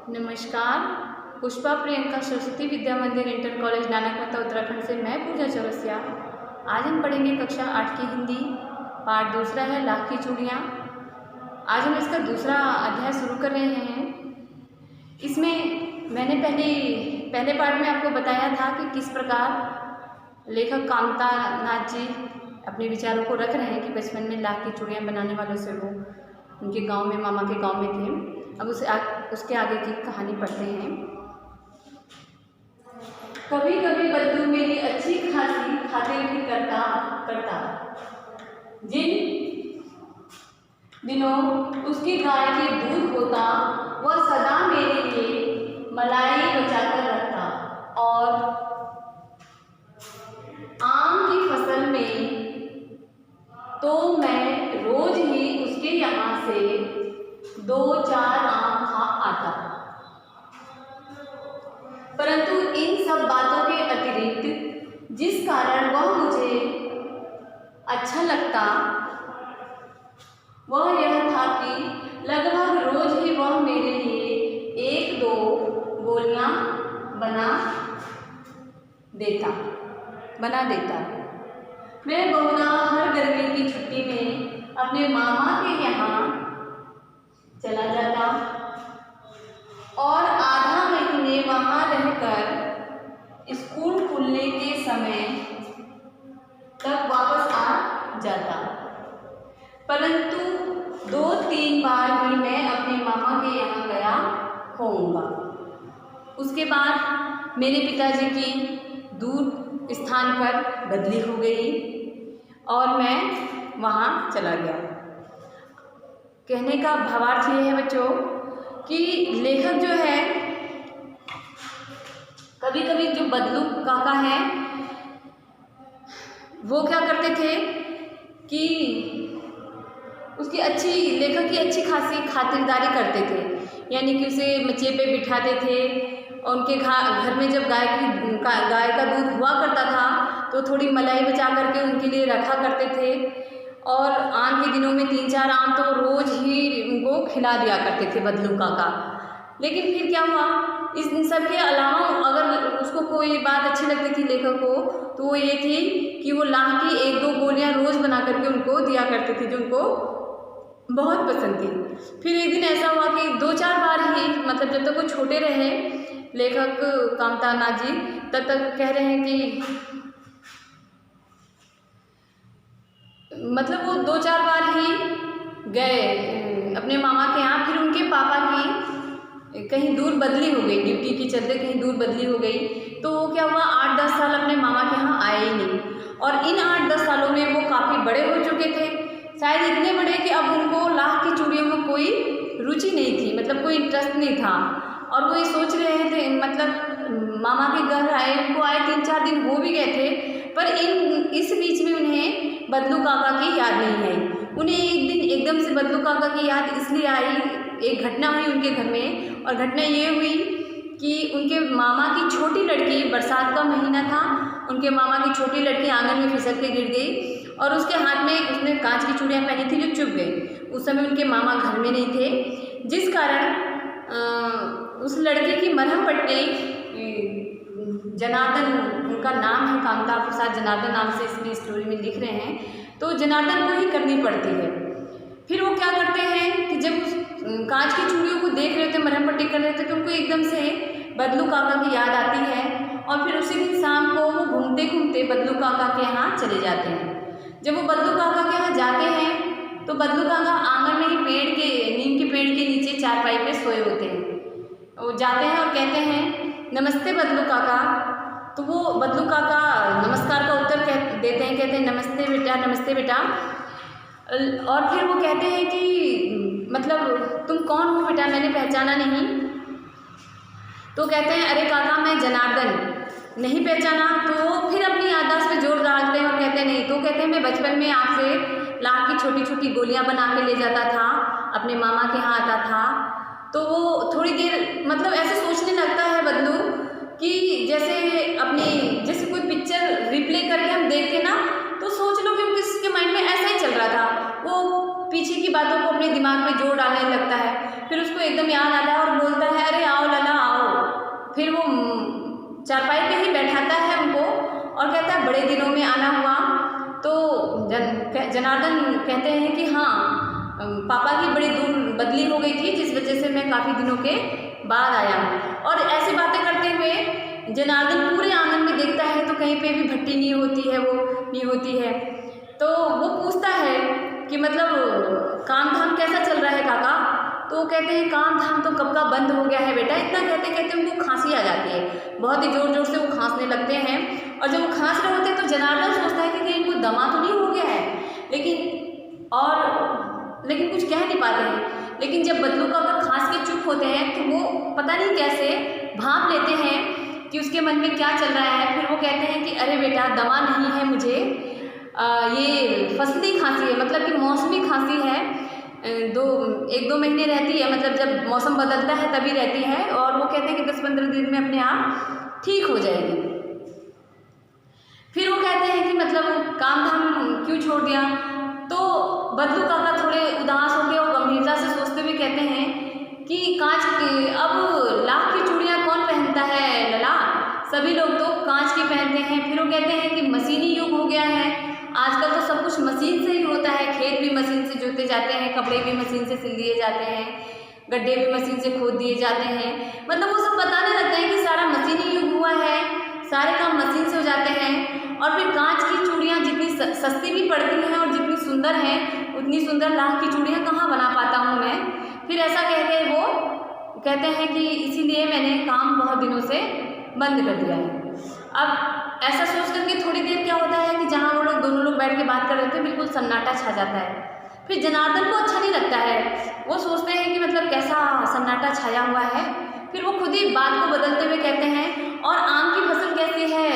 नमस्कार। पुष्पा प्रियंका सरस्वती विद्या मंदिर inter college Nanakmatta Uttarakhand से मैं पूजा चौरसिया। आज हम पढ़ेंगे कक्षा 8 की हिंदी। पाठ दूसरा है लाख की चूड़ियाँ। आज हम इसका दूसरा अध्याय शुरू कर रहे हैं। इसमें मैंने पहले पाठ में आपको बताया था कि किस प्रकार लेखक कामता नाथ जी अपने विचारों को रख रहे हैं कि बचपन में लाख की चूड़ियाँ बनाने वालों से वो उनके गांव में, मामा के गांव में थे। अब उसके आगे की कहानी पढ़ते हैं। कभी कभी बद्दू मेरी अच्छी खासी खातिर भी करता। जिन दिनों उसकी गाय के दूध होता वह सदा मेरे लिए मलाई बचाकर रखता और आम की फसल में तो मैं रोज ही उसके यहाँ से 2-4 आम खा आता। परंतु इन सब बातों के अतिरिक्त जिस कारण वह मुझे अच्छा लगता वह यह था कि लगभग रोज ही वह मेरे लिए 1-2 गोलियां बना देता। मैं बहुना हर गर्मी की छुट्टी में अपने मामा के यहाँ चला जाता और आधा महीने वहाँ रहकर स्कूल खुलने के समय तक वापस आ जाता। परंतु 2-3 बार ही मैं अपने मामा के यहाँ गया होऊंगा। उसके बाद मेरे पिताजी की दूर स्थान पर बदली हो गई और मैं वहाँ चला गया। कहने का भावार्थ ये है बच्चों कि लेखक जो है कभी कभी जो बदलू काका है वो क्या करते थे कि लेखक की अच्छी खासी खातिरदारी करते थे। यानी कि उसे मचे पे बिठाते थे और उनके घर में जब गाय का दूध हुआ करता था तो थोड़ी मलाई बचा करके उनके लिए रखा करते थे और आम के दिनों में 3-4 आम तो रोज ही उनको खिला दिया करते थे बदलू काका। लेकिन फिर क्या हुआ, इन सब के अलावा अगर उसको कोई बात अच्छी लगती थी लेखक को तो वो ये थी कि वो लाख की 1-2 गोलियां रोज बना करके उनको दिया करते थे जो उनको बहुत पसंद थी। फिर एक दिन ऐसा हुआ कि 2-4 बार ही, मतलब जब तक वो छोटे रहे लेखक कामता नाथ जी तब तक कह रहे हैं कि मतलब वो 2-4 बार ही गए अपने मामा के यहाँ। फिर उनके पापा की कहीं दूर बदली हो गई, ड्यूटी के चलते कहीं दूर बदली हो गई। तो वो क्या हुआ, 8-10 साल अपने मामा के यहाँ आए ही नहीं। और इन 8-10 सालों में वो काफ़ी बड़े हो चुके थे, शायद इतने बड़े कि अब उनको लाख की चूड़ियों में कोई रुचि नहीं थी, मतलब कोई इंटरेस्ट नहीं था। और वो ये सोच रहे थे, मतलब मामा के घर आए, उनको आए 3-4 दिन हो भी गए थे, पर इस बीच में उन्हें बदलू काका की याद नहीं आई। उन्हें एक दिन एकदम से बदलू काका की याद इसलिए आई, एक घटना हुई उनके घर में। और घटना ये हुई कि उनके मामा की छोटी लड़की, बरसात का महीना था, उनके मामा की छोटी लड़की आंगन में फिसल के गिर गई और उसके हाथ में उसने कांच की चूड़ियाँ पहनी थी जो चुभ गई। उस समय उनके मामा घर में नहीं थे, जिस कारण उस लड़की की मरहम पट्टी जनार्दन, उनका नाम है कामता प्रसाद, जनार्दन नाम से इसमें स्टोरी में लिख रहे हैं, तो जनार्दन को ही करनी पड़ती है। फिर वो क्या करते हैं कि जब उस कांच की चूड़ियों को देख रहे थे, मरहम पट्टी कर रहे थे, तो उनको एकदम से बदलू काका की याद आती है और फिर उसी दिन शाम को वो घूमते घूमते बदलू काका के यहाँ चले जाते हैं। जब वो बदलू काका के यहाँ जाते हैं तो बदलू काका आंगन में ही नीम के पेड़ के नीचे चारपाई पे सोए होते हैं। वो जाते हैं और कहते हैं नमस्ते बदलू काका। तो वो बदलू काका नमस्कार का उत्तर देते हैं, कहते हैं नमस्ते बेटा, नमस्ते बेटा। और फिर वो कहते हैं कि मतलब तुम कौन हो बेटा, मैंने पहचाना नहीं। तो कहते हैं अरे काका मैं जनार्दन। नहीं पहचाना? तो फिर अपनी याददाश्त पे जोर डालते हैं और कहते हैं नहीं। तो कहते हैं मैं बचपन में आपसे लाख की छोटी छोटी गोलियां बना के ले जाता था, अपने मामा के यहाँ आता था। तो वो थोड़ी देर मतलब ऐसे सोचने लगता है बदलू कि जैसे कोई पिक्चर रिप्ले करके हम देखते ना, तो सोच लो कि उसके माइंड में ऐसा ही चल रहा था। वो पीछे की बातों को अपने दिमाग में जोड़ डालने लगता है। फिर उसको एकदम याद आता है और बोलता है अरे आओ फिर वो चारपाई पे ही बैठाता है उनको और कहता है बड़े दिनों में आना हुआ। तो जनार्दन कहते हैं कि हाँ, पापा की बड़ी दूर बदली हो गई थी जिस वजह से मैं काफ़ी दिनों के बाद आया हूँ। और ऐसी बातें करते हुए जनार्दन पूरे आंगन में देखता है तो कहीं पे भी भट्टी नहीं होती है, वो नहीं होती है। तो वो पूछता है कि मतलब काम धाम कैसा चल रहा है काका? तो वो कहते हैं काम धाम तो कब का बंद हो गया है बेटा। इतना कहते कहते उनको खांसी आ जाती है, बहुत ही ज़ोर ज़ोर से वो खांसने लगते हैं। और जब वो खांस रहे होते हैं तो जनार्दन सोचता है कि कहीं इनको दमा तो नहीं हो गया है, लेकिन कुछ कह नहीं पाते हैं। लेकिन जब बदलू काका खांस के चुप होते हैं तो वो पता नहीं कैसे भांप लेते हैं कि उसके मन में क्या चल रहा है। फिर वो कहते हैं कि अरे बेटा दमा नहीं है मुझे, ये फसली खांसी है, मतलब कि मौसमी खांसी है, 1-2 महीने रहती है, मतलब जब मौसम बदलता है तभी रहती है। और वो कहते हैं कि 10-15 दिन में अपने आप ठीक हो जाएगी। फिर वो कहते हैं कि मतलब काम धाम क्यों छोड़ दिया? तो बदलू काका थोड़े उदास होकर और गंभीरता से सोचते हुए कहते हैं कि कांच की अब लाख की चूड़ियाँ कौन पहनता है लला, सभी लोग तो कांच की पहनते हैं। फिर वो कहते हैं कि मशीनी युग हो गया है, आजकल तो सब कुछ मशीन से ही होता है, खेत भी मशीन से जोते जाते हैं, कपड़े भी मशीन से सिल दिए जाते हैं, गड्ढे भी मशीन से खोद दिए जाते हैं। मतलब वो सब बताने लगते हैं कि सारा मशीनी युग हुआ है, सारे काम मशीन से हो जाते हैं। और फिर कांच की चूड़ियाँ जितनी सस्ती भी पड़ती हैं और जितनी सुंदर हैं, उतनी सुंदर लाख की चूड़ियाँ कहाँ बना पाता हूँ मैं। फिर ऐसा कह के वो कहते हैं कि इसीलिए मैंने काम बहुत दिनों से बंद कर दिया है। अब ऐसा सोच करके थोड़ी देर क्या होता है कि जहाँ वो लोग दोनों लोग बैठ के बात कर रहे थे बिल्कुल सन्नाटा छा जाता है। फिर जनार्दन को अच्छा नहीं लगता है, वो सोचते हैं कि मतलब कैसा सन्नाटा छाया हुआ है। फिर वो खुद ही बात को बदलते हुए कहते हैं और आम की फसल कैसी है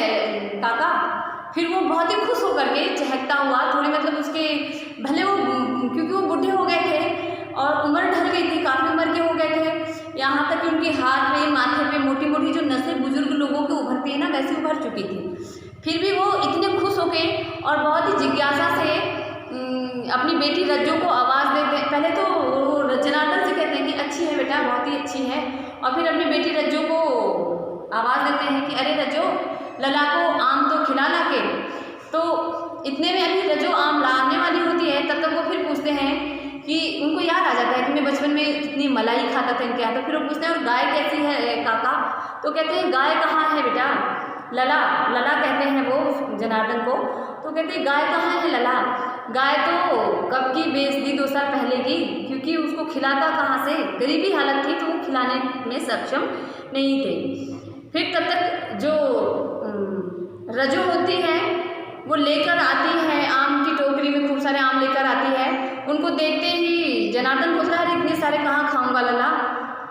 काका? फिर वो बहुत ही खुश होकर के चहकता हुआ, थोड़े मतलब उसके भले वो क्योंकि वो बूढ़े हो गए थे और उम्र ढल गई थी, काफ़ी उम्र के हो गए थे, यहाँ तक कि उनके हाथ में माथे पे मोटी मोटी जो नसें बुजुर्ग लोगों के उभरती है ना वैसी उभर चुकी थी। फिर भी वो इतने खुश होके और बहुत ही जिज्ञासा से अपनी बेटी रज्जो को आवाज़ देते। पहले तो वो जनार्दन से कहते हैं कि अच्छी है बेटा, बहुत ही अच्छी है। और फिर अपनी बेटी रज्जो को आवाज़ देते हैं कि अरे रज्जो लला को आम तो खिला ला के। तो इतने में अभी रज्जो आम लाने वाली होती है, तब तक वो फिर पूछते हैं कि उनको याद आ जाता है कि मैं बचपन में कितनी मलाई खाता था इनके यहाँ। तो फिर वो पूछते हैं और गाय कैसी है काका? तो कहते हैं गाय कहाँ है बेटा? लला कहते हैं वो जनार्दन को। तो कहते हैं गाय कहाँ है लला? गाय तो कब की बेच दी, 2 साल पहले की, क्योंकि उसको खिलाता कहाँ से, गरीबी हालत थी तो वो खिलाने में सक्षम नहीं थे। फिर तब तक जो रज्जो होती है वो लेकर आती है आम की टोकरी में, खूब सारे आम लेकर आती है। उनको देखते ही जनार्दन बोलता है अरे इतने सारे कहाँ खाऊंगा लला?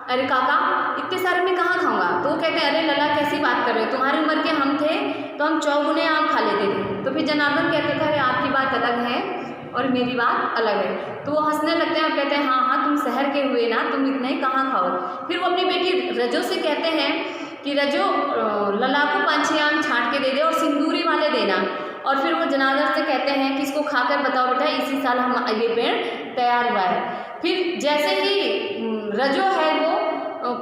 अरे काका इतने सारे मैं कहाँ खाऊंगा? तो वो कहते हैं अरे लला कैसी बात कर रहे हो, तुम्हारी उम्र के हम थे तो हम 4 गुने आम खा लेते थे। तो फिर जनार्दन कहते थे अरे आपकी बात अलग है और मेरी बात अलग है। तो वो हंसने लगते हैं और कहते हैं हाँ तुम शहर के हुए ना, तुम इतने ही कहाँ खाओ। फिर वो अपनी बेटी रज्जो से कहते हैं कि रज्जो लला को 5-6 आम छाँट के दे दे और सिंदूरी वाले देना। और फिर वो जनार्दन से कहते हैं कि इसको खाकर बताओ बेटा इसी साल हम ये पेड़ तैयार हुआ है। फिर जैसे ही रज्जो है वो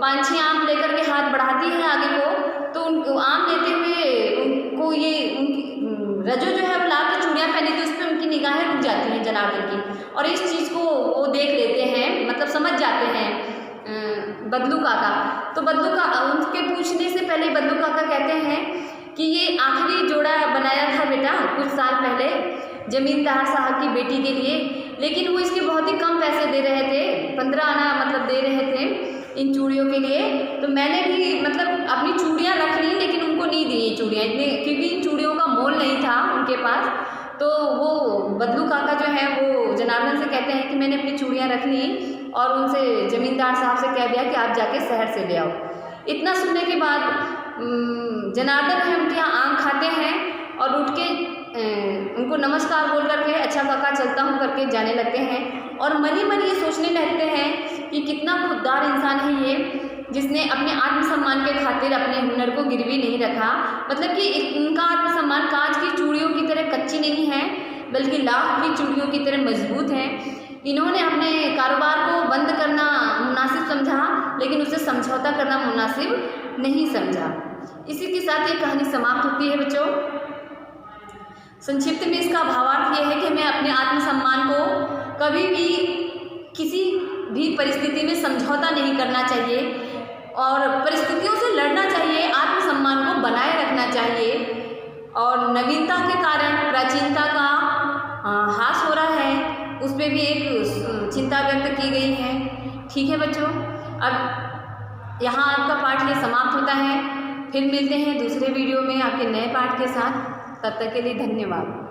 5-6 आम लेकर के हाथ बढ़ाती है आगे को, तो उन आम लेते हुए उनको ये उनकी रज्जो जो है वो लाल की चूड़ियाँ पहनी थी, उस पर उनकी निगाहें रुक जाती हैं जनार्दन की। और इस चीज़ को वो देख लेते हैं, मतलब समझ जाते हैं बदलू काका। तो बदलू का उनके पूछने से पहले बदलू काका कहते हैं कि ये आखिरी जोड़ा बनाया था बेटा कुछ साल पहले जमींदार साहब की बेटी के लिए, लेकिन वो इसके बहुत ही कम पैसे दे रहे थे, 15 आना मतलब दे रहे थे इन चूड़ियों के लिए। तो मैंने भी मतलब अपनी चूड़ियाँ रख ली, लेकिन उनको नहीं दी ये चूड़ियाँ इतने, क्योंकि इन चूड़ियों का मोल नहीं था उनके पास। तो वो बदलू काका जो है वो जनार्दन से कहते हैं कि मैंने अपनी चूड़ियाँ रख ली और उनसे जमींदार साहब से कह दिया कि आप जाके शहर से ले आओ। इतना सुनने के बाद जनार्दन है उनके यहाँ आम खाते हैं और उठ के उनको नमस्कार बोल करके अच्छा काका चलता हूँ करके जाने लगते हैं। और मन ही मन ये सोचने लगते हैं कि कितना खुददार इंसान है ये, जिसने अपने आत्मसम्मान के खातिर अपने हुनर को गिरवी नहीं रखा। मतलब कि उनका आत्मसम्मान कांच की चूड़ियों की तरह कच्ची नहीं है, बल्कि लाख की चूड़ियों की तरह मजबूत है। इन्होंने अपने कारोबार को बंद करना मुनासिब समझा, लेकिन उसे समझौता करना मुनासिब नहीं समझा। इसी के साथ ये कहानी समाप्त होती है बच्चों। संक्षिप्त में इसका भावार्थ ये है कि हमें अपने आत्मसम्मान को कभी भी किसी भी परिस्थिति में समझौता नहीं करना चाहिए और परिस्थितियों से लड़ना चाहिए, आत्मसम्मान को बनाए रखना चाहिए। और नवीनता के कारण प्राचीनता का ह्रास हो रहा है, उस पर भी एक चिंता व्यक्त की गई है। ठीक है बच्चों, अब यहाँ आपका पाठ ये समाप्त होता है। फिर मिलते हैं दूसरे वीडियो में आपके नए पाठ के साथ। तब तक के लिए धन्यवाद।